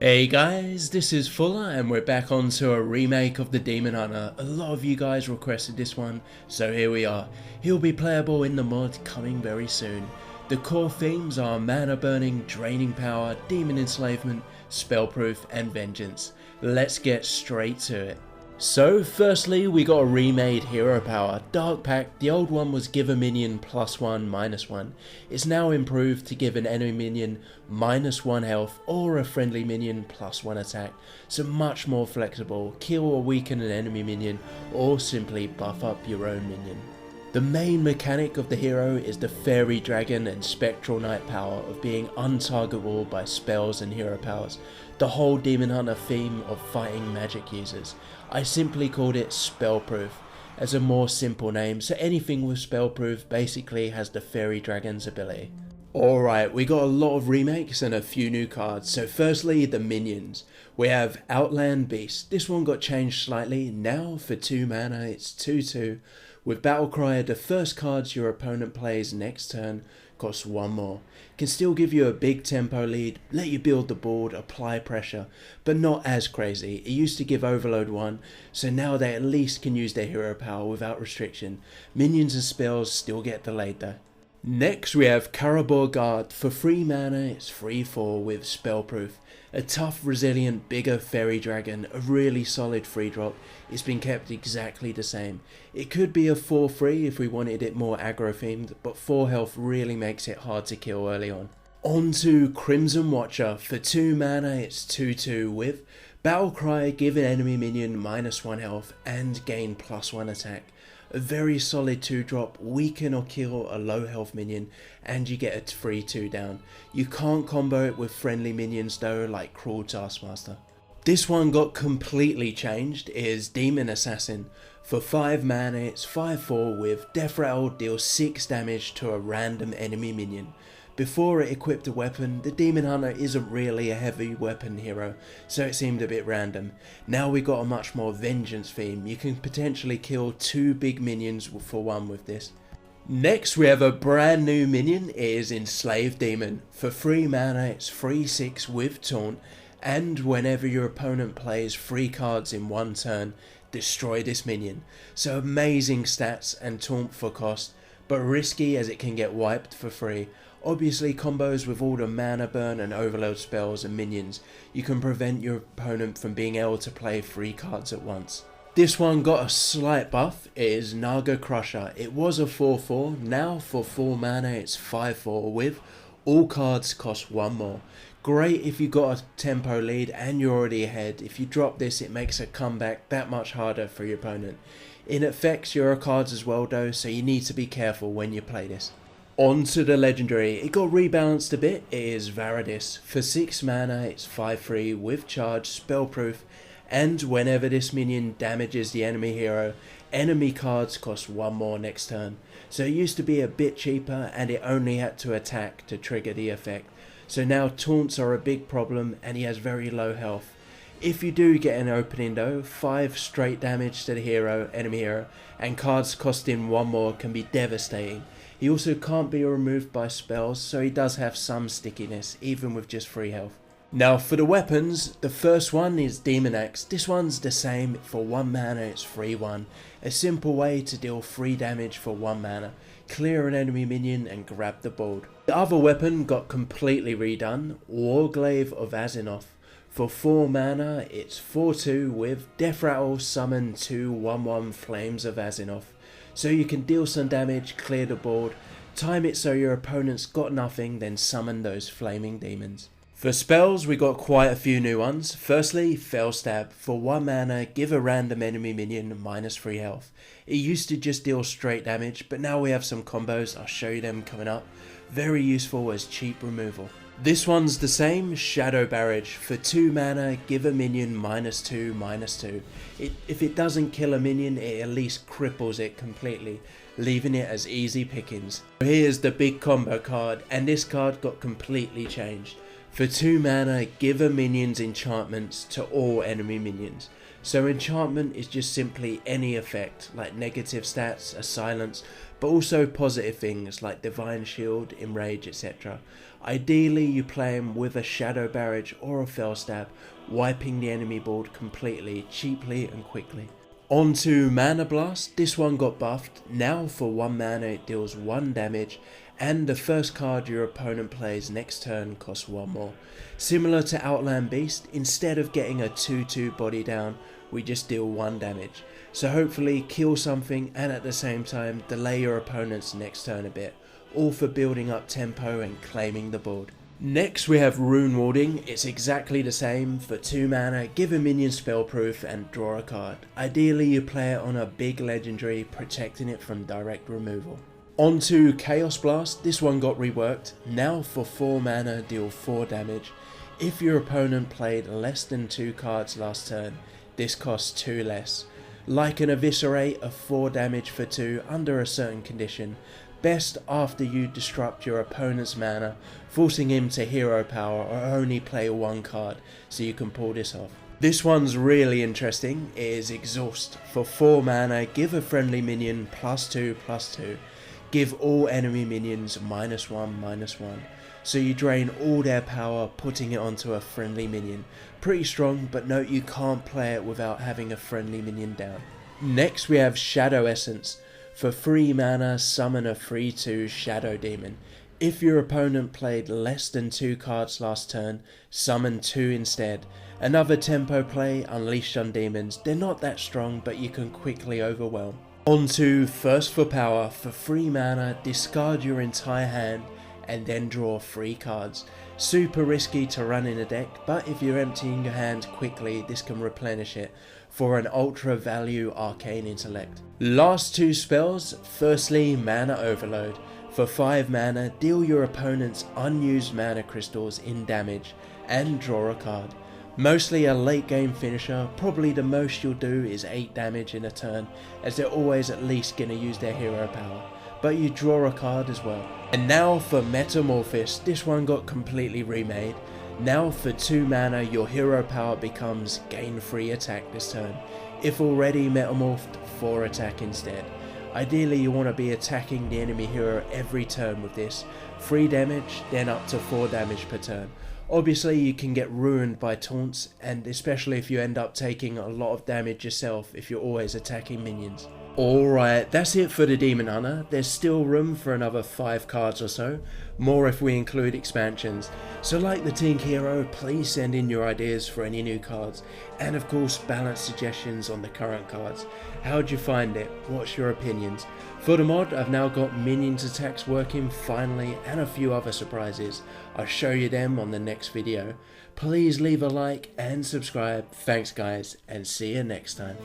Hey guys, this is Fuller and we're back onto a remake of the Demon Hunter. A lot of you guys requested this one, so here we are. He'll be playable in the mod coming very soon. The core themes are mana burning, draining power, demon enslavement, spellproof and vengeance. Let's get straight to it. So firstly we got a remade hero power, Dark Pact. The old one was give a minion +1 -1. It's now improved to give an enemy minion -1 health or a friendly minion +1 attack, so much more flexible, kill or weaken an enemy minion or simply buff up your own minion. The main mechanic of the hero is the Fairy Dragon and Spectral Knight power of being untargetable by spells and hero powers, the whole Demon Hunter theme of fighting magic users. I simply called it Spellproof as a more simple name, so anything with Spellproof basically has the Fairy Dragon's ability. Alright, we got a lot of remakes and a few new cards. So firstly, the minions. We have Outland Beast. This one got changed slightly. Now for 2 mana it's 2/2. With Battlecry, the first cards your opponent plays next turn costs 1 more. Can still give you a big tempo lead, let you build the board, apply pressure, but not as crazy. It used to give Overload 1, so now they at least can use their hero power without restriction. Minions and spells still get delayed though. Next we have Karabor Guard. For 3 mana it's 3/4 with Spellproof. A tough, resilient, bigger fairy dragon, a really solid 3-drop. It's been kept exactly the same. It could be a 4/3 if we wanted it more aggro themed, but 4 health really makes it hard to kill early on. On to Crimson Watcher. For 2 mana it's 2/2 with Battlecry, give an enemy minion -1 health and gain +1 attack. A very solid 2-drop, weaken or kill a low health minion and you get a 3/2 down. You can't combo it with friendly minions though, like Cruel Taskmaster. This one got completely changed. It is Demon Assassin. For 5 mana it's 5/4 with Death Rattle, deals 6 damage to a random enemy minion. Before it equipped a weapon, the Demon Hunter isn't really a heavy weapon hero, so it seemed a bit random. Now we got a much more vengeance theme. You can potentially kill 2 big minions for 1 with this. Next we have a brand new minion. It is Enslaved Demon. For 3 mana it's 3/6 with Taunt, and whenever your opponent plays 3 cards in 1 turn, destroy this minion. So amazing stats and taunt for cost, but risky as it can get wiped for free. Obviously combos with all the mana burn and overload spells and minions, you can prevent your opponent from being able to play 3 cards at once. This one got a slight buff. It is Naga Crusher. It was a 4/4, now for 4 mana it's 5/4 with all cards cost 1 more. Great if you got a tempo lead and you're already ahead. If you drop this it makes a comeback that much harder for your opponent. It affects your cards as well though, so you need to be careful when you play this. On to the legendary. It got rebalanced a bit. It is Varadis. For 6 mana it's 5/3 with charge, spellproof, and whenever this minion damages the enemy hero, enemy cards cost 1 more next turn. So it used to be a bit cheaper and it only had to attack to trigger the effect. So now taunts are a big problem and he has very low health. If you do get an opening though, 5 straight damage to the enemy hero, and cards costing 1 more can be devastating. He also can't be removed by spells, so he does have some stickiness, even with just 3 health. Now for the weapons, the first one is Demon Axe. This one's the same. For 1 mana it's 3/1. A simple way to deal 3 damage for 1 mana. Clear an enemy minion and grab the board. The other weapon got completely redone, Warglaive of Azinoth. For 4 mana it's 4/2 with Death Rattle, summon 2 1/1 Flames of Azinoth. So you can deal some damage, clear the board, time it so your opponent's got nothing, then summon those flaming demons. For spells we got quite a few new ones. Firstly, Fell Stab. For 1 mana, give a random enemy minion -3 health. It used to just deal straight damage, but now we have some combos, I'll show you them coming up. Very useful as cheap removal. This one's the same, Shadow Barrage. For 2 mana, give a minion -2/2. If it doesn't kill a minion, it at least cripples it completely, leaving it as easy pickings. Here's the big combo card, and this card got completely changed. For 2 mana, give a minion's enchantments to all enemy minions. So enchantment is just simply any effect, like negative stats, a silence, but also positive things like divine shield, enrage, etc. Ideally you play him with a shadow barrage or a fell stab, wiping the enemy board completely, cheaply and quickly. On to Mana Blast, this one got buffed. Now for 1 mana it deals 1 damage, and the first card your opponent plays next turn costs 1 more. Similar to Outland Beast, instead of getting a 2/2 body down, we just deal 1 damage. So hopefully kill something and at the same time delay your opponent's next turn a bit, all for building up tempo and claiming the board. Next we have Rune Warding. It's exactly the same. For 2 mana, give a minion spellproof and draw a card. Ideally you play it on a big legendary, protecting it from direct removal. On to Chaos Blast, this one got reworked. Now for 4 mana, deal 4 damage. If your opponent played less than 2 cards last turn, this costs 2 less. Like an Eviscerate of 4 damage for 2 under a certain condition. Best after you disrupt your opponent's mana, forcing him to hero power or only play 1 card, so you can pull this off. This one's really interesting. It is Exhaust. For 4 mana, give a friendly minion +2/+2. Give all enemy minions -1/-1. So you drain all their power, putting it onto a friendly minion. Pretty strong, but note you can't play it without having a friendly minion down. Next we have Shadow Essence. For 3 mana, summon a 3/2 Shadow Demon. If your opponent played less than 2 cards last turn, summon 2 instead. Another tempo play, Unleashed on Demons. They're not that strong, but you can quickly overwhelm. On to Thirst for Power. For 3 mana, discard your entire hand and then draw 3 cards. Super risky to run in a deck, but if you're emptying your hand quickly, this can replenish it for an ultra value Arcane Intellect. Last 2 spells. Firstly, Mana Overload. For 5 mana, deal your opponent's unused mana crystals in damage and draw a card. Mostly a late game finisher. Probably the most you'll do is 8 damage in a turn, as they're always at least going to use their hero power, but you draw a card as well. And now for Metamorphosis. This one got completely remade. Now for 2 mana, your hero power becomes gain 3 attack this turn. If already metamorphed, 4 attack instead. Ideally you want to be attacking the enemy hero every turn with this. 3 damage, then up to 4 damage per turn. Obviously you can get ruined by taunts, and especially if you end up taking a lot of damage yourself if you're always attacking minions. Alright, that's it for the Demon Hunter. There's still room for another 5 cards or so, more if we include expansions. So like the Tink Hero, please send in your ideas for any new cards, and of course balance suggestions on the current cards. How'd you find it? What's your opinions? For the mod, I've now got minions attacks working finally, and a few other surprises. I'll show you them on the next video. Please leave a like and subscribe. Thanks guys, and see you next time.